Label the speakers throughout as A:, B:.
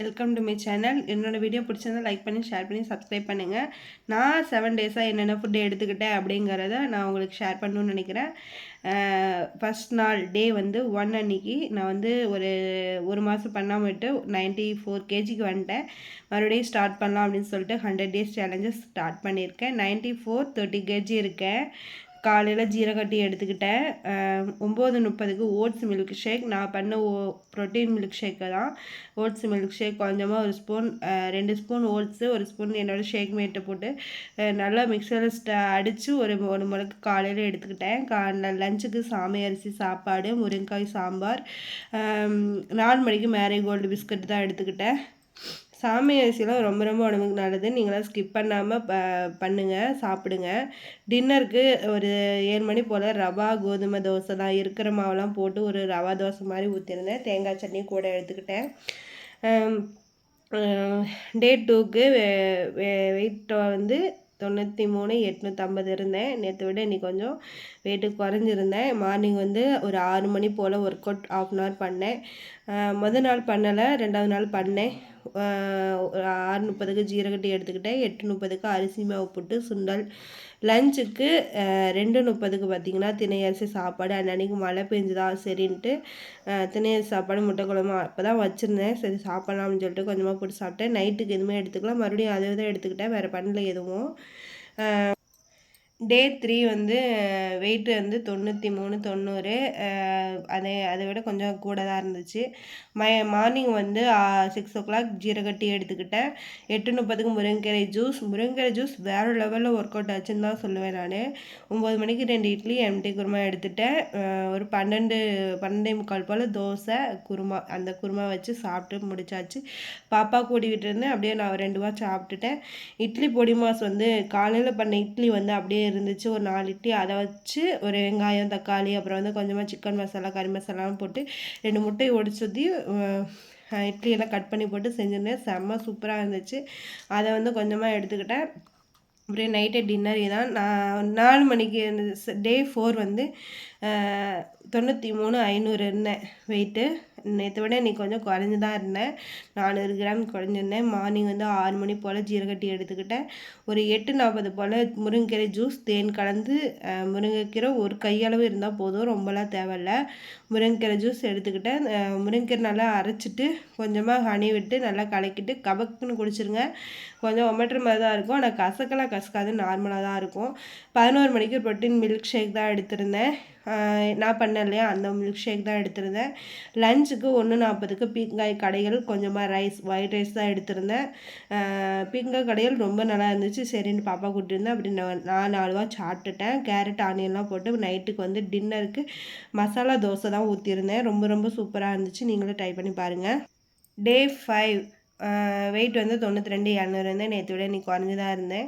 A: Welcome to my channel. என்னோடய video பிடிச்சிருந்தா like பண்ணி ஷேர் பண்ணி சப்ஸ்கிரைப் பண்ணுங்கள். நான் 7 டேஸாக என்னென்ன ஃபுட்டு எடுத்துக்கிட்டேன் அப்படிங்கிறத நான் உங்களுக்கு ஷேர் பண்ணணும்னு நினைக்கிறேன். ஃபஸ்ட் நாள் டே வந்து 1 அன்னைக்கு நான் வந்து ஒரு மாதம் பண்ணாமல் விட்டு 94 kg வந்துட்டேன். மறுபடியும் ஸ்டார்ட் பண்ணலாம் அப்படின்னு சொல்லிட்டு 100 days சேலஞ்சஸ் ஸ்டார்ட் பண்ணியிருக்கேன். 94 30 kg இருக்கேன். காலையில் ஜீரகட்டி எடுத்துக்கிட்டேன். 9:30க்கு ஓட்ஸ் மில்க் ஷேக். நான் பண்ண ப்ரோட்டீன் மில்க் ஷேக்கு தான். ஓட்ஸ் மில்க் ஷேக் கொஞ்சமாக 1 ஸ்பூன் 2 ஸ்பூன் ஓட்ஸு 1 ஸ்பூன் என்னோடய ஷேக் மேட்டை போட்டு நல்லா மிக்சரில் அடித்து ஒரு முறைக்கு காலையில் எடுத்துக்கிட்டேன். லஞ்சுக்கு சாமை அரிசி சாப்பாடு, முருங்கைக்காய் சாம்பார், 4 மணிக்கு மேரிகோல்டு பிஸ்கட் தான் எடுத்துக்கிட்டேன். சாமை அரிசிலாம் ரொம்ப ரொம்ப உடம்புக்கு நல்லது. நீங்களாம் ஸ்கிப் பண்ணாமல் பண்ணுங்கள், சாப்பிடுங்க. டின்னருக்கு ஒரு 7 மணி போல் ரவா கோதுமை தோசை தான் இருக்கிற மாவுலாம் போட்டு ஒரு ரவா தோசை மாதிரி ஊற்றிருந்தேன். தேங்காய் சட்னி கூட எடுத்துக்கிட்டேன். டே 2க்கு வெயிட் வந்து 93 850 இருந்தேன். நேற்று விட இன்னைக்கு கொஞ்சம் வெயிட்டு குறைஞ்சிருந்தேன். மார்னிங் வந்து ஒரு 6 மணி போல் ஒர்க் அவுட் 1/2 hour பண்ணேன். மொதல் நாள் பண்ணலை, 2வது நாள் பண்ணேன். 6:30க்கு ஜீரகட்டி எடுத்துக்கிட்டேன். 8:30க்கு அரிசி மாவு புட்டு சுண்டல். லஞ்சுக்கு 2:30க்கு பார்த்திங்கன்னா திணை அரிசி சாப்பாடு. அன்னன்னைக்கு மழை பெஞ்சுதா சரின்ட்டு திணை அரிசி சாப்பாடு முட்டை குழம்பு அப்போ தான் வச்சுருந்தேன். சரி சாப்பிட்லாம்னு சொல்லிட்டு கொஞ்சமாக போட்டு சாப்பிட்டேன். நைட்டுக்கு எதுவுமே எடுத்துக்கலாம், மறுபடியும் அதை தான் எடுத்துக்கிட்டேன், வேறு பண்ணல எதுவும். டே 3 வந்து வெயிட்டு வந்து 93 90. அதை விட கொஞ்சம் கூட தான் இருந்துச்சு. மார்னிங் வந்து 6 o'clock ஜீரகட்டி எடுத்துக்கிட்டேன். 8:30க்கு முருங்கீரை ஜூஸ் வேறு லெவலில் ஒர்க் அவுட் ஆச்சுன்னு தான் சொல்லுவேன் நான். 9 மணிக்கு 2 இட்லி எம்டி குருமா எடுத்துட்டேன். ஒரு 12:45 போல் தோசை குருமா, அந்த குருமா வச்சு சாப்பிட்டு முடிச்சாச்சு. பாப்பா கூடி விட்டுருந்தேன், அப்படியே நான் 2 வாரம் சாப்பிட்டுட்டேன். இட்லி பொடி மாஸ் வந்து காலையில் பண்ண இட்லி வந்து அப்படியே இருந்துச்சு. ஒரு 4 இட்லி அதை வச்சு ஒரு வெங்காயம் தக்காளி அப்புறம் வந்து கொஞ்சமாக சிக்கன் மசாலா கறி மசாலாவும் போட்டு 2 முட்டையை உடைச்சு ஊற்றி இட்லியெல்லாம் கட் பண்ணி போட்டு செஞ்சுருந்தேன். செம்ம சூப்பராக இருந்துச்சு. அதை வந்து கொஞ்சமாக எடுத்துக்கிட்டேன். அப்படியே நைட்டு டின்னர் இதான். நான் 4 மணிக்கு டே 4 வந்து 93 500 இருந்தேன் வெயிட்டு. நேற்று விட இன்றைக்கி கொஞ்சம் குறைஞ்சி தான் இருந்தேன். 400 கிராம் குறைஞ்சிருந்தேன். மார்னிங் வந்து 6 மணி போல் ஜீரகட்டி எடுத்துக்கிட்டேன். ஒரு 8:40 போல் முருங்கைக்கீரை ஜூஸ் தேன் கலந்து, முருங்கைக்கீரை ஒரு கையளவு இருந்தால் போதும், ரொம்பலாம் தேவையில்ல. முருங்கைக்கீரை ஜூஸ் எடுத்துக்கிட்டேன். முருங்கைக்கீரை நல்லா அரைச்சிட்டு கொஞ்சமாக ஹனி விட்டு நல்லா கலக்கிட்டு கபக்குன்னு குடிச்சிருங்க. கொஞ்சம் ஒமட்டுற மாதிரி தான் இருக்கும், ஆனால் கசக்கலாம் கசக்காது, நார்மலாக தான் இருக்கும். 11 மணிக்கு ப்ரோட்டீன் மில்க் ஷேக் தான் எடுத்திருந்தேன். நான் பண்ணேன் இல்லையா, அந்த மில்க் ஷேக் தான் எடுத்திருந்தேன். லஞ்சுக்கு 1:40க்கு பீங்காய் கடைகள் கொஞ்சமாக ஒயிட் ரைஸ் தான் எடுத்திருந்தேன். பீங்காய் கடைகள் ரொம்ப நல்லா இருந்துச்சு, சரின்னு பாப்பா கூட்டியிருந்தேன். அப்படி நான் 4 வாரம் சாப்பிட்டுட்டேன். கேரட் ஆனியன்லாம் போட்டு நைட்டுக்கு வந்து டின்னருக்கு மசாலா தோசை தான் ஊற்றிருந்தேன். ரொம்ப ரொம்ப சூப்பராக இருந்துச்சு, நீங்களும் ட்ரை பண்ணி பாருங்கள். டே 5 வெயிட் வந்து 92 200 இருந்தேன். நேற்று விட இன்றைக்கி குறைஞ்சி தான் இருந்தேன்.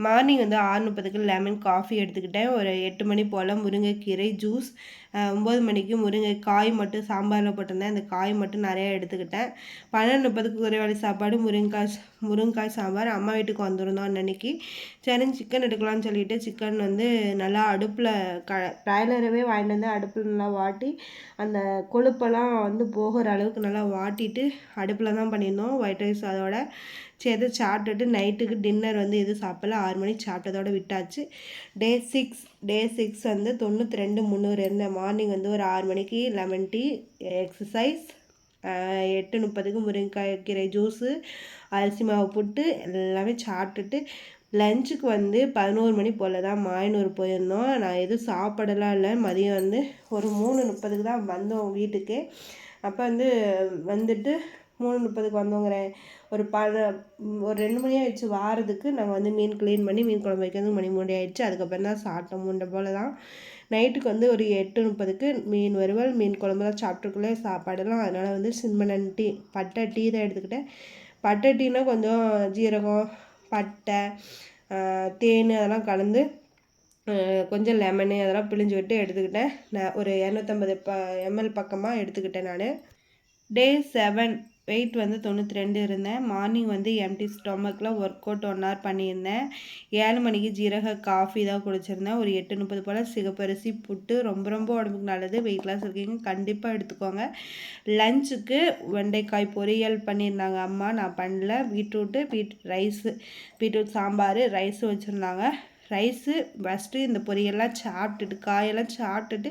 A: மார்னிங் வந்து 6:30க்கு லெமன் காஃபி எடுத்துக்கிட்டேன். ஒரு 8 மணி போல் முருங்கைக்கீரை ஜூஸ். 9 மணிக்கு முருங்கைக்காய் மட்டும் சாம்பாரில் போட்டிருந்தேன், அந்த காய் மட்டும் நிறையா எடுத்துக்கிட்டேன். 12:30க்கு குதிரைவாலி சாப்பாடு முருங்கைக்காய் சாம்பார். அம்மா வீட்டுக்கு வந்துருந்தோம் அன்னைக்கு. சரின்னு சிக்கன் எடுக்கலாம்னு சொல்லிட்டு சிக்கன் வந்து நல்லா அடுப்பில் ப்ராய்லரவே வாங்கிட்டு வந்து அடுப்பில் நல்லா வாட்டி அந்த கொழுப்பெல்லாம் வந்து போகிற அளவுக்கு நல்லா வாட்டிட்டு அடுப்பில் தான் பண்ணியிருந்தோம். ஒயிட் ரைஸ் அதோட சேர்த்து சாப்பிட்டுட்டு நைட்டுக்கு டின்னர் வந்து எதுவும் சாப்பிடல. 6 மணிக்கு சாப்பிட்டதோட விட்டாச்சு. டே 6 வந்து 92 300 இருந்தேன். மார்னிங் வந்து ஒரு 6 மணிக்கு லெமன் டீ, எக்ஸசைஸ். 8:30க்கு முருங்கைக்கீரை ஜூஸு, அரிசி மாவு புட்டு எல்லாமே சாப்பிட்டுட்டு லஞ்சுக்கு வந்து 11 மணி போல் தான் மாயனூர் போயிருந்தோம். நான் எதுவும் சாப்பிடலாம் இல்லை. மதியம் வந்து ஒரு 3:30க்கு தான் வந்தோம் வீட்டுக்கு. அப்போ வந்து வந்துட்டு 3:30க்கு வந்தோங்கிறேன். ஒரு 2 மணி ஆகிடுச்சு வாரதுக்கு. நாங்கள் வந்து மீன் க்ளீன் பண்ணி மீன் குழம்பு வைக்கிறதுக்கு மணி 3 ஆகிடுச்சு. அதுக்கப்புறம் தான் சாப்பிட்டோம் 3 போல் தான். நைட்டுக்கு வந்து ஒரு 8:30க்கு மீன் வறுவல் மீன் குழம்பு தான் சாப்பிட்டுக்குள்ளே சாப்பாடெல்லாம். அதனால் வந்து சின்மனன் டீ பட்டை டீ தான் எடுத்துக்கிட்டேன். பட்டை டீனா கொஞ்சம் ஜீரகம் பட்டை தேன் அதெல்லாம் கலந்து கொஞ்சம் லெமனு அதெல்லாம் பிழிஞ்சு விட்டு எடுத்துக்கிட்டேன். நான் ஒரு 250 ml பக்கமாக எடுத்துக்கிட்டேன் நான். டே 7 வெயிட் வந்து 92 இருந்தேன். மார்னிங் வந்து எம்டி ஸ்டொமக்கில் ஒர்க் அவுட் 1 ஹவர் பண்ணியிருந்தேன். 7 மணிக்கு ஜீரக காஃபி தான் குடிச்சிருந்தேன். ஒரு 8:30 போல் சிகப்பரிசி புட்டு ரொம்ப ரொம்ப உடம்புக்கு நல்லது. வெயிட் லாஸ் இருக்கீங்க கண்டிப்பாக எடுத்துக்கோங்க. லஞ்சுக்கு வெண்டைக்காய் பொரியல் பண்ணியிருந்தாங்க அம்மா, நான் பண்ணல. பீட்ரூட் சாம்பார், ரைஸ் வச்சுருந்தாங்க. ரைஸு ஃபஸ்ட்டு இந்த பொரியெல்லாம் சாப்பிட்டுட்டு காயெல்லாம் சாப்பிட்டுட்டு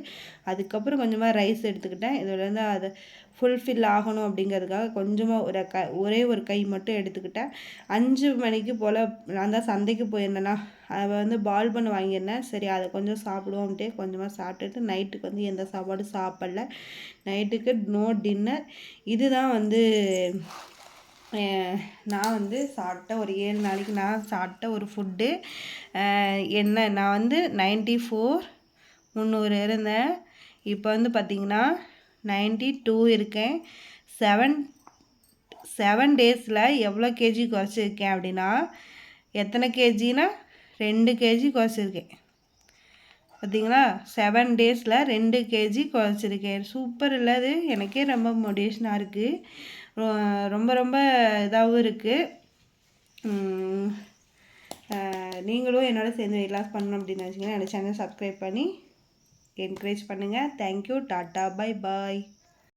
A: அதுக்கப்புறம் கொஞ்சமாக ரைஸ் எடுத்துக்கிட்டேன். இதுலேருந்து அதை ஃபுல்ஃபில் ஆகணும் அப்படிங்கிறதுக்காக கொஞ்சமாக ஒரே ஒரு கை மட்டும் எடுத்துக்கிட்டேன். 5 மணிக்கு போல் நான் தான் சந்தைக்கு போயிருந்தேன்னா அதை வந்து பால் பண்ண வாங்கியிருந்தேன். சரி அதை கொஞ்சம் சாப்பிடுவோம்ட்டே கொஞ்சமாக சாப்பிட்டுட்டு நைட்டுக்கு வந்து எந்த சாப்பாடும் சாப்பிடல. நைட்டுக்கு நோ டின்னர். இதுதான் வந்து நான் வந்து சாப்பிட்ட ஒரு 7 நாளைக்கு நான் சாப்பிட்ட ஒரு ஃபுட்டு. நான் வந்து 94 300 இருந்தேன். இப்போ வந்து பார்த்திங்கன்னா 92 இருக்கேன். 7 டேஸில் எவ்வளோ கேஜி குறைச்சிருக்கேன் அப்படின்னா, எத்தனை கேஜினா 2 கேஜி குறைச்சிருக்கேன். பார்த்திங்களா, 7 டேஸில் 2 கேஜி குறைச்சிருக்கேன். சூப்பர் இல்லை அது? எனக்கே ரொம்ப மோட்டிவேஷனாக இருக்குது. ரொம்ப ரொம்ப இதாகவும் இருக்குது. நீங்களும் என்னோட சேர்ந்து வெயிட் லாஸ் பண்ணணும் அப்படின்னு நினச்சிங்கன்னா என்னோட சேனல் சப்ஸ்கிரைப் பண்ணி என்கரேஜ் பண்ணுங்கள். தேங்க்யூ. டாட்டா. Bye bye.